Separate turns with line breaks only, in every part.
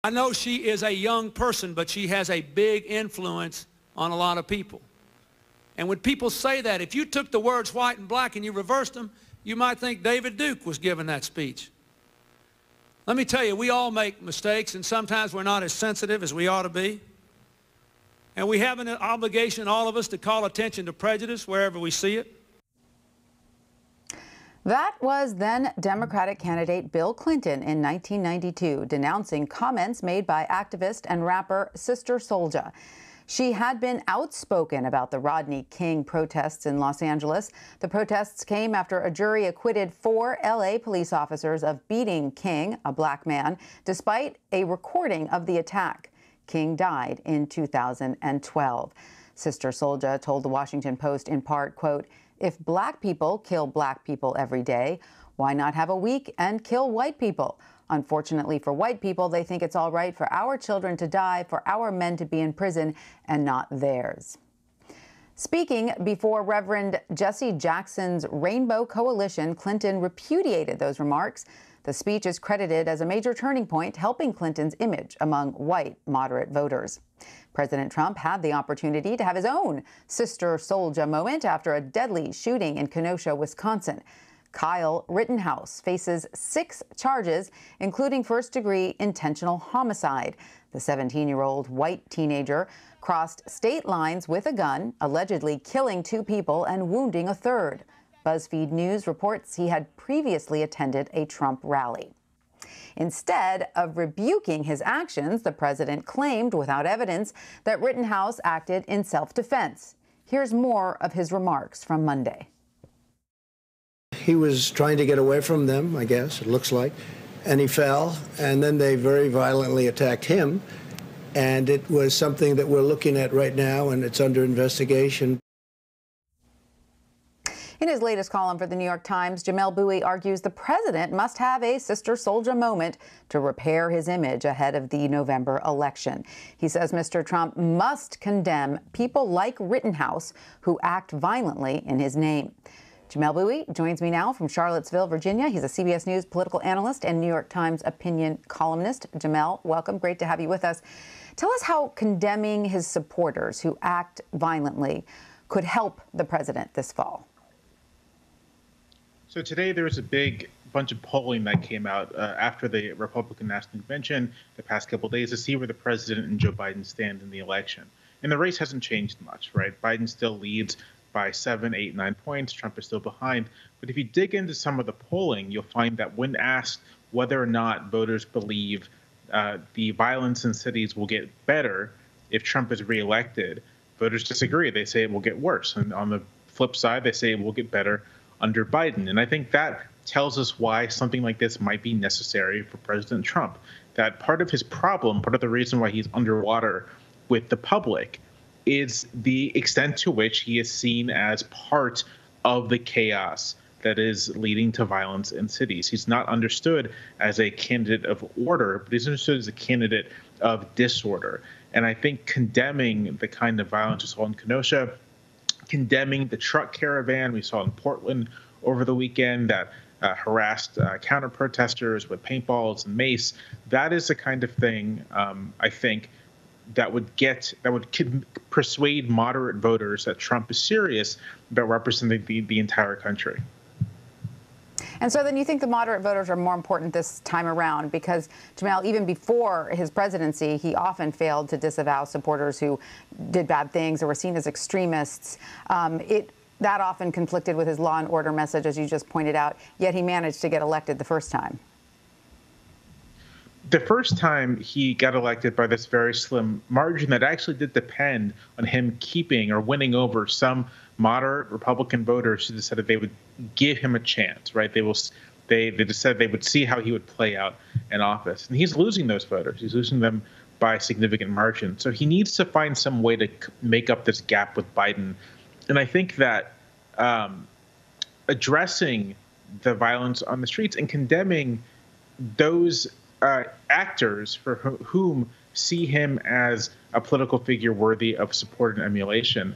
I know she is a young person, but she has a big influence on a lot of people. And when people say that, if you took the words white and black and you reversed them, you might think David Duke was giving that speech. Let me tell you, we all make mistakes, and sometimes we're not as sensitive as we ought to be. And we have an obligation, all of us, to call attention to prejudice wherever we see it.
That was then Democratic candidate Bill Clinton in 1992, denouncing comments made by activist and rapper Sister Souljah. She had been outspoken about the Rodney King protests in Los Angeles. The protests came after a jury acquitted 4 L.A. police officers of beating King, a black man, despite a recording of the attack. King died in 2012. Sister Souljah told the Washington Post in part, quote, "If black people kill black people every day, why not have a week and kill white people? Unfortunately for white people, they think it's all right for our children to die, for our men to be in prison, and not theirs." Speaking before Reverend Jesse Jackson's Rainbow Coalition, Clinton repudiated those remarks. The speech is credited as a major turning point, helping Clinton's image among white moderate voters. President Trump had the opportunity to have his own Sister Souljah moment after a deadly shooting in Kenosha, Wisconsin. Kyle Rittenhouse faces 6 charges, including first-degree intentional homicide. The 17-year-old white teenager crossed state lines with a gun, allegedly killing 2 people and wounding a third. BuzzFeed News reports he had previously attended a Trump rally. Instead of rebuking his actions, the president claimed without evidence that Rittenhouse acted in self-defense. Here's more of his remarks from Monday.
He was trying to get away from them, I guess, it looks like, and he fell, and then they very violently attacked him, and it was something that we're looking at right now, and it's under investigation.
In his latest column for the New York Times, Jamelle Bouie argues the president must have a Sister Souljah moment to repair his image ahead of the November election. He says Mr. Trump must condemn people like Rittenhouse who act violently in his name. Jamelle Bouie joins me now from Charlottesville, Virginia. He's a CBS News political analyst and New York Times opinion columnist. Jamelle, welcome. Great to have you with us. Tell us how condemning his supporters who act violently could help the president this fall.
So today there was a big bunch of polling that came out after the Republican National Convention the past couple of days to see where the president and Joe Biden stand in the election. And the race hasn't changed much, right? Biden still leads by 7, 8, 9 points. Trump is still behind. But if you dig into some of the polling, you'll find that when asked whether or not voters believe the violence in cities will get better if Trump is reelected, voters disagree. They say it will get worse. And on the flip side, they say it will get better under Biden. And I think that tells us why something like this might be necessary for President Trump. That part of his problem, part of the reason why he's underwater with the public, is the extent to which he is seen as part of the chaos that is leading to violence in cities. He's not understood as a candidate of order, but he's understood as a candidate of disorder. And I think condemning the kind of violence we saw in Kenosha, condemning the truck caravan we saw in Portland over the weekend that harassed counter-protesters with paintballs and mace. That is the kind of thing, I think, that would persuade moderate voters that Trump is serious about representing the entire country.
And so then you think the moderate voters are more important this time around because, Jamelle, even before his presidency, he often failed to disavow supporters who did bad things or were seen as extremists. That often conflicted with his law and order message, as you just pointed out, yet he managed to get elected the first time.
The first time he got elected by this very slim margin that actually did depend on him keeping or winning over some moderate Republican voters who decided they would give him a chance, right? They decided they would see how he would play out in office. And he's losing those voters. He's losing them by a significant margin. So he needs to find some way to make up this gap with Biden. And I think that addressing the violence on the streets and condemning those actors for whom see him as a political figure worthy of support and emulation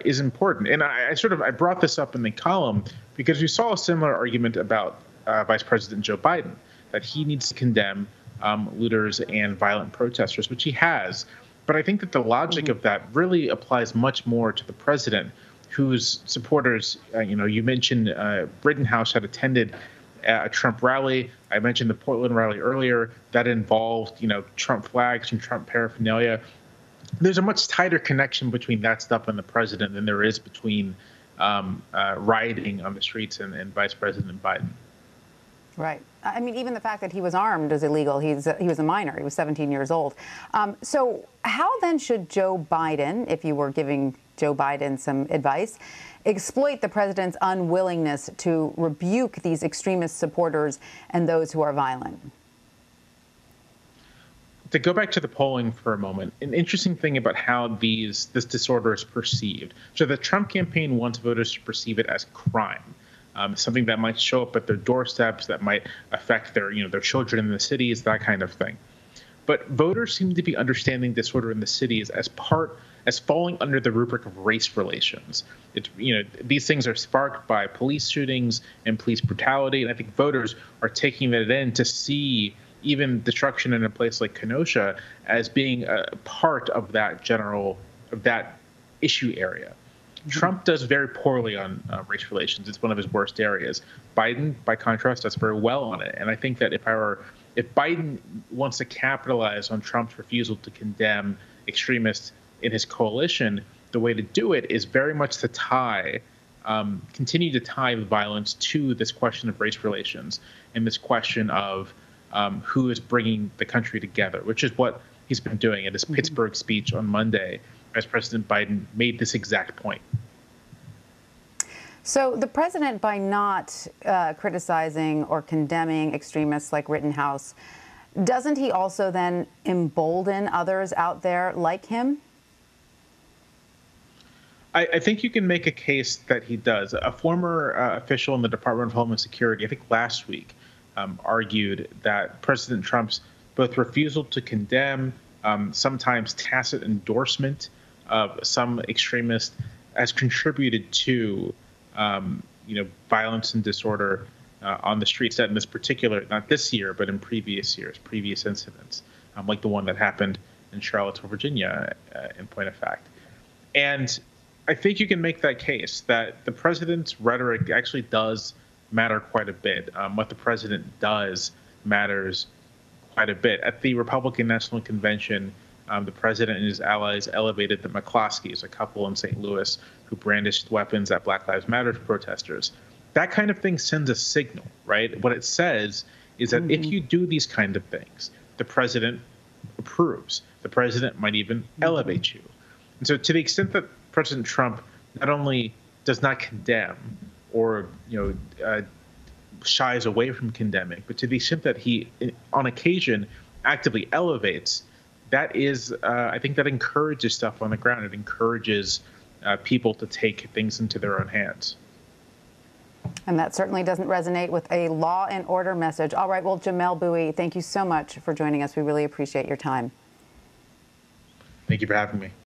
is important. And I brought this up in the column because we saw a similar argument about Vice President Joe Biden, that he needs to condemn looters and violent protesters, which he has. But I think that the logic of that really applies much more to the president, whose supporters, you mentioned Rittenhouse had attended a Trump rally. I mentioned the Portland rally earlier that involved, Trump flags and Trump paraphernalia. There's a much tighter connection between that stuff and the president than there is between rioting on the streets and Vice President Biden.
Right. I mean, even the fact that he was armed is illegal. He was a minor. He was 17 years old. So how then should Joe Biden, if you were giving Joe Biden some advice, exploit the president's unwillingness to rebuke these extremist supporters and those who are violent?
To go back to the polling for a moment, an interesting thing about how this disorder is perceived. So the Trump campaign wants voters to perceive it as crime. Something that might show up at their doorsteps, that might affect their children in the cities, that kind of thing. But voters seem to be understanding disorder in the cities as falling under the rubric of race relations. These things are sparked by police shootings and police brutality, and I think voters are taking that in to see even destruction in a place like Kenosha as being a part of that issue area. Trump does very poorly on race relations. It's one of his worst areas. Biden, by contrast, does very well on it. And I think that if Biden wants to capitalize on Trump's refusal to condemn extremists in his coalition, the way to do it is very much to continue to tie the violence to this question of race relations and this question of who is bringing the country together, which is what he's been doing. At his Pittsburgh speech on Monday, Vice President Biden made this exact point.
So the president, by not criticizing or condemning extremists like Rittenhouse, doesn't he also then embolden others out there like him?
I think you can make a case that he does. A former official in the Department of Homeland Security, I think last week, argued that President Trump's both refusal to condemn, sometimes tacit endorsement of some extremists has contributed to, violence and disorder on the streets. That in this particular, not this year, but in previous years, previous incidents, like the one that happened in Charlottesville, Virginia, in point of fact. And I think you can make that case that the president's rhetoric actually does matter quite a bit. What the president does matters quite a bit. At the Republican National Convention, the president and his allies elevated the McCloskeys, a couple in St. Louis who brandished weapons at Black Lives Matter protesters. That kind of thing sends a signal, right? What it says is that if you do these kind of things, the president approves. The president might even elevate you. And so to the extent that President Trump not only does not condemn or shies away from condemning, but to the extent that he, on occasion, actively elevates, that is, I think that encourages stuff on the ground. It encourages people to take things into their own hands.
And that certainly doesn't resonate with a law and order message. All right, well, Jamelle Bouie, thank you so much for joining us. We really appreciate your time.
Thank you for having me.